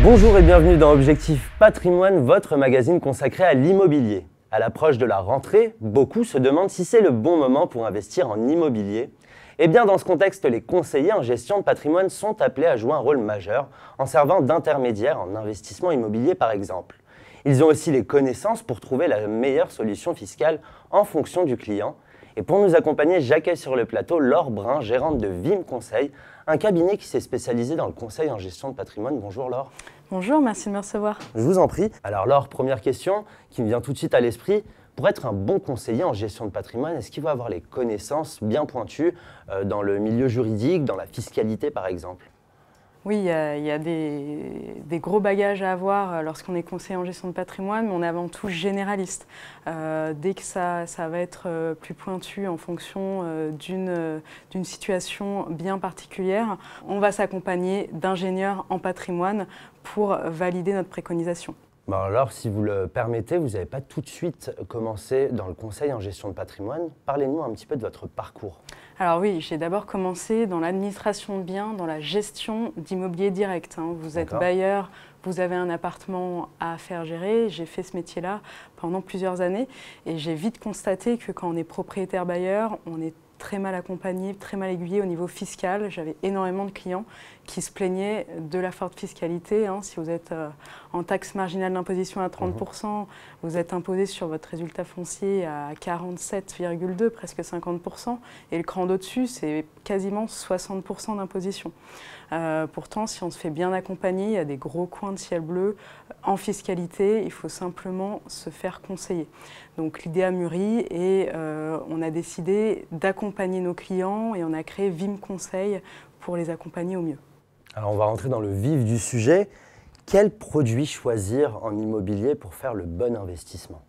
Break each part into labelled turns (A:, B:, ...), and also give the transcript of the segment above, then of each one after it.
A: Bonjour et bienvenue dans Objectif Patrimoine, votre magazine consacré à l'immobilier. À l'approche de la rentrée, beaucoup se demandent si c'est le bon moment pour investir en immobilier. Et bien dans ce contexte, les conseillers en gestion de patrimoine sont appelés à jouer un rôle majeur en servant d'intermédiaires en investissement immobilier par exemple. Ils ont aussi les connaissances pour trouver la meilleure solution fiscale en fonction du client. Et pour nous accompagner, j'accueille sur le plateau Laure Brun, gérante de Vim Conseil, un cabinet qui s'est spécialisé dans le conseil en gestion de patrimoine. Bonjour Laure.
B: Bonjour, merci de me recevoir.
A: Je vous en prie. Alors Laure, première question qui me vient tout de suite à l'esprit. Pour être un bon conseiller en gestion de patrimoine, est-ce qu'il va avoir les connaissances bien pointues dans le milieu juridique, dans la fiscalité par exemple ?
B: Oui, il y a des gros bagages à avoir lorsqu'on est conseiller en gestion de patrimoine, mais on est avant tout généraliste. Dès que ça va être plus pointu en fonction d'une situation bien particulière, on va s'accompagner d'ingénieurs en patrimoine pour valider notre préconisation.
A: Bon alors, si vous le permettez, vous n'avez pas tout de suite commencé dans le conseil en gestion de patrimoine. Parlez-nous un petit peu de votre parcours.
B: Alors oui, j'ai d'abord commencé dans l'administration de biens, dans la gestion d'immobilier direct. Vous êtes bailleur, vous avez un appartement à faire gérer. J'ai fait ce métier-là pendant plusieurs années et j'ai vite constaté que quand on est propriétaire bailleur, on est très mal accompagné, très mal aiguillé au niveau fiscal. J'avais énormément de clients qui se plaignaient de la forte fiscalité. Si vous êtes en taxe marginale d'imposition à 30%, vous êtes imposé sur votre résultat foncier à 47,2, presque 50%. Et le cran d'au-dessus, c'est quasiment 60% d'imposition. Pourtant, si on se fait bien accompagner, il y a des gros coins de ciel bleu en fiscalité. Il faut simplement se faire conseiller. Donc l'idée a mûri et on a décidé d'accompagner nos clients et on a créé Vim Conseil pour les accompagner au mieux.
A: Alors on va rentrer dans le vif du sujet. Quel produit choisir en immobilier pour faire le bon investissement ?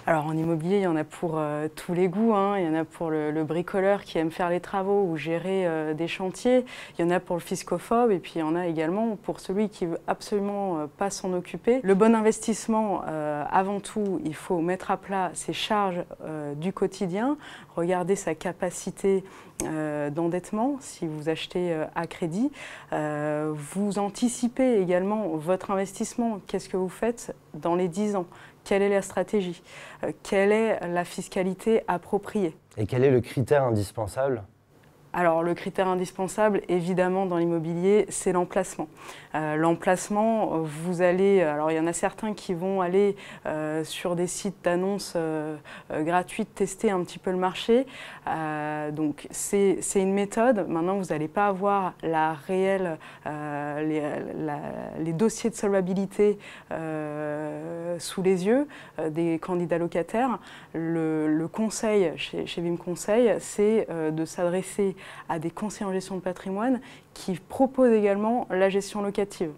B: Alors en immobilier, il y en a pour tous les goûts. Il y en a pour le bricoleur qui aime faire les travaux ou gérer des chantiers. Il y en a pour le fiscophobe et puis il y en a également pour celui qui veut absolument pas s'en occuper. Le bon investissement, avant tout, il faut mettre à plat ses charges du quotidien, regarder sa capacité d'endettement si vous achetez à crédit. Vous anticipez également votre investissement. Qu'est-ce que vous faites dans les 10 ans ? Quelle est la stratégie? Quelle est la fiscalité appropriée?
A: Et quel est le critère indispensable?
B: Alors le critère indispensable, évidemment, dans l'immobilier, c'est l'emplacement. L'emplacement, vous allez... Alors il y en a certains qui vont aller sur des sites d'annonces gratuites tester un petit peu le marché. Donc c'est une méthode. Maintenant, vous n'allez pas avoir la réelle, les dossiers de solvabilité sous les yeux des candidats locataires. Le conseil chez Vim Conseil, c'est de s'adresser à des conseillers en gestion de patrimoine qui proposent également la gestion locative.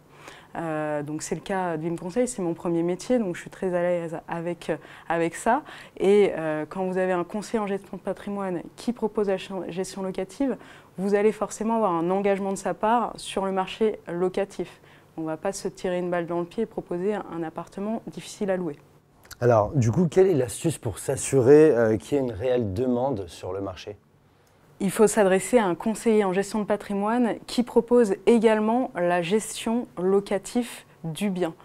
B: Donc c'est le cas de Vim Conseil, c'est mon premier métier, donc je suis très à l'aise avec ça. Et quand vous avez un conseiller en gestion de patrimoine qui propose la gestion locative, vous allez forcément avoir un engagement de sa part sur le marché locatif. On ne va pas se tirer une balle dans le pied et proposer un appartement difficile à louer.
A: Alors, du coup, quelle est l'astuce pour s'assurer qu'il y ait une réelle demande sur le marché ?
B: Il faut s'adresser à un conseiller en gestion de patrimoine qui propose également la gestion locative du bien.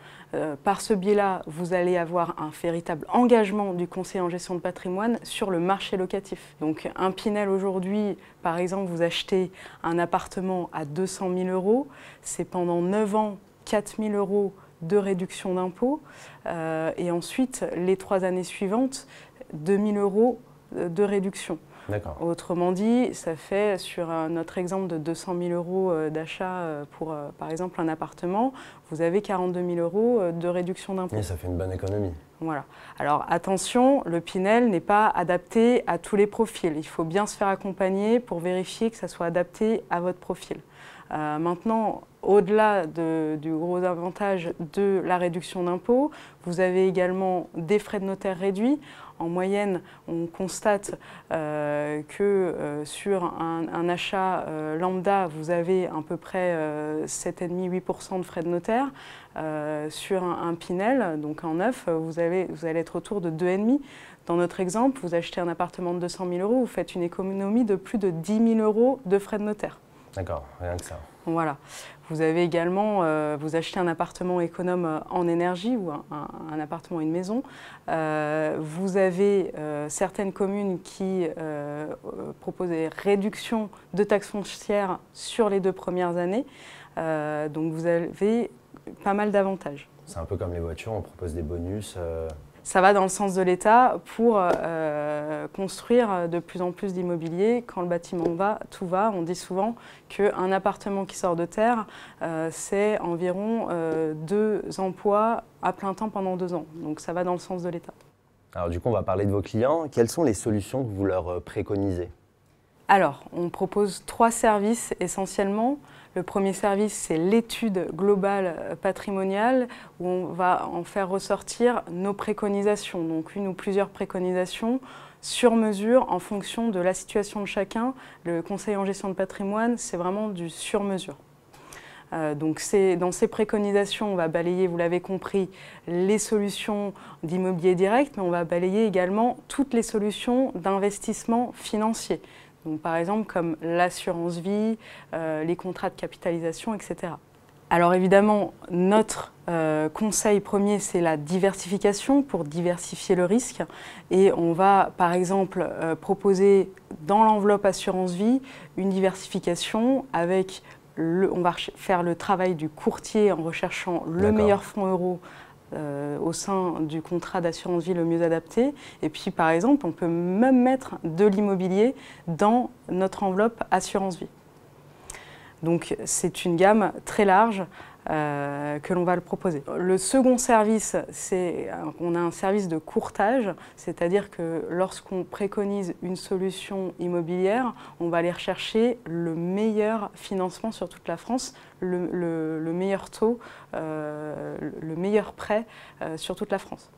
B: Par ce biais-là, vous allez avoir un véritable engagement du conseiller en gestion de patrimoine sur le marché locatif. Donc un Pinel aujourd'hui, par exemple, vous achetez un appartement à 200 000 €, c'est pendant 9 ans 4 000 € de réduction d'impôt et ensuite les 3 années suivantes 2 000 € de réduction. Autrement dit, ça fait sur notre exemple de 200 000 € d'achat pour par exemple un appartement, vous avez 42 000 € de réduction d'impôt.
A: Et ça fait une bonne économie.
B: Voilà. Alors attention, le Pinel n'est pas adapté à tous les profils. Il faut bien se faire accompagner pour vérifier que ça soit adapté à votre profil. Maintenant, au-delà du gros avantage de la réduction d'impôt, vous avez également des frais de notaire réduits. En moyenne, on constate que sur un achat lambda, vous avez à peu près 7,5-8% de frais de notaire. Sur un Pinel, donc en neuf, vous allez être autour de 2,5%. Dans notre exemple, vous achetez un appartement de 200 000 €, vous faites une économie de plus de 10 000 € de frais de notaire.
A: D'accord, rien que ça.
B: Voilà. Vous avez également, vous achetez un appartement économe en énergie ou un appartement, une maison. Vous avez certaines communes qui proposent des réductions de taxes foncières sur les 2 premières années. Donc vous avez pas mal d'avantages.
A: C'est un peu comme les voitures, on propose des bonus.
B: Ça va dans le sens de l'État pour construire de plus en plus d'immobilier. Quand le bâtiment va, tout va. On dit souvent qu'un appartement qui sort de terre, c'est environ 2 emplois à plein temps pendant 2 ans. Donc ça va dans le sens de l'État.
A: Alors du coup, on va parler de vos clients. Quelles sont les solutions que vous leur préconisez?
B: Alors, on propose 3 services essentiellement. Le premier service, c'est l'étude globale patrimoniale, où on va en faire ressortir nos préconisations, donc une ou plusieurs préconisations sur mesure en fonction de la situation de chacun. Le conseil en gestion de patrimoine, c'est vraiment du sur mesure. Donc dans ces préconisations, on va balayer, vous l'avez compris, les solutions d'immobilier direct, mais on va balayer également toutes les solutions d'investissement financier. Donc, par exemple, comme l'assurance vie, les contrats de capitalisation, etc. Alors évidemment, notre conseil premier, c'est la diversification pour diversifier le risque. Et on va, par exemple, proposer dans l'enveloppe assurance vie une diversification avec, on va faire le travail du courtier en recherchant le meilleur fonds euro au sein du contrat d'assurance vie le mieux adapté. Et puis, par exemple, on peut même mettre de l'immobilier dans notre enveloppe assurance vie. Donc, c'est une gamme très large que l'on va le proposer. Le second service, c'est on a un service de courtage, c'est-à-dire que lorsqu'on préconise une solution immobilière, on va aller rechercher le meilleur financement sur toute la France, le meilleur taux, le meilleur prêt sur toute la France.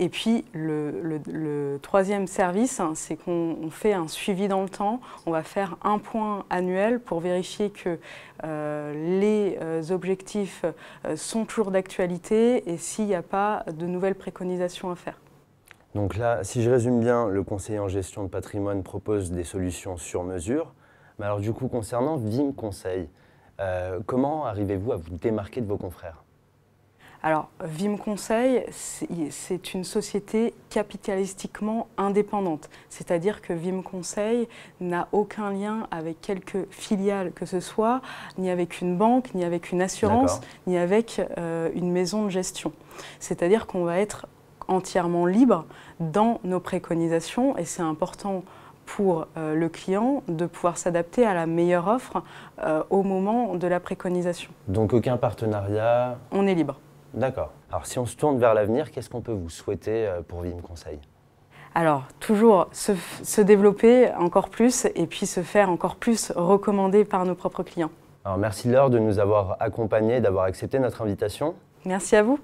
B: Et puis le troisième service, c'est qu'on fait un suivi dans le temps. On va faire un point annuel pour vérifier que les objectifs sont toujours d'actualité et s'il n'y a pas de nouvelles préconisations à faire.
A: Donc là, si je résume bien, le conseiller en gestion de patrimoine propose des solutions sur mesure. Mais alors du coup, concernant Vim Conseil, comment arrivez-vous à vous démarquer de vos confrères ?
B: Alors, Vim Conseil, c'est une société capitalistiquement indépendante. C'est-à-dire que Vim Conseil n'a aucun lien avec quelque filiale que ce soit, ni avec une banque, ni avec une assurance, ni avec une maison de gestion. C'est-à-dire qu'on va être entièrement libre dans nos préconisations et c'est important pour le client de pouvoir s'adapter à la meilleure offre au moment de la préconisation.
A: Donc aucun partenariat?
B: On est libre.
A: D'accord. Alors si on se tourne vers l'avenir, qu'est-ce qu'on peut vous souhaiter pour Vim Conseil ?
B: Alors, toujours se développer encore plus et puis se faire encore plus recommander par nos propres clients.
A: Alors merci Laure de nous avoir accompagnés, d'avoir accepté notre invitation.
B: Merci à vous.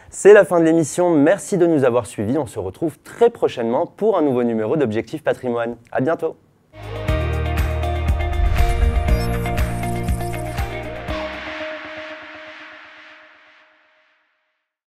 A: C'est la fin de l'émission, merci de nous avoir suivis. On se retrouve très prochainement pour un nouveau numéro d'Objectif Patrimoine. À bientôt.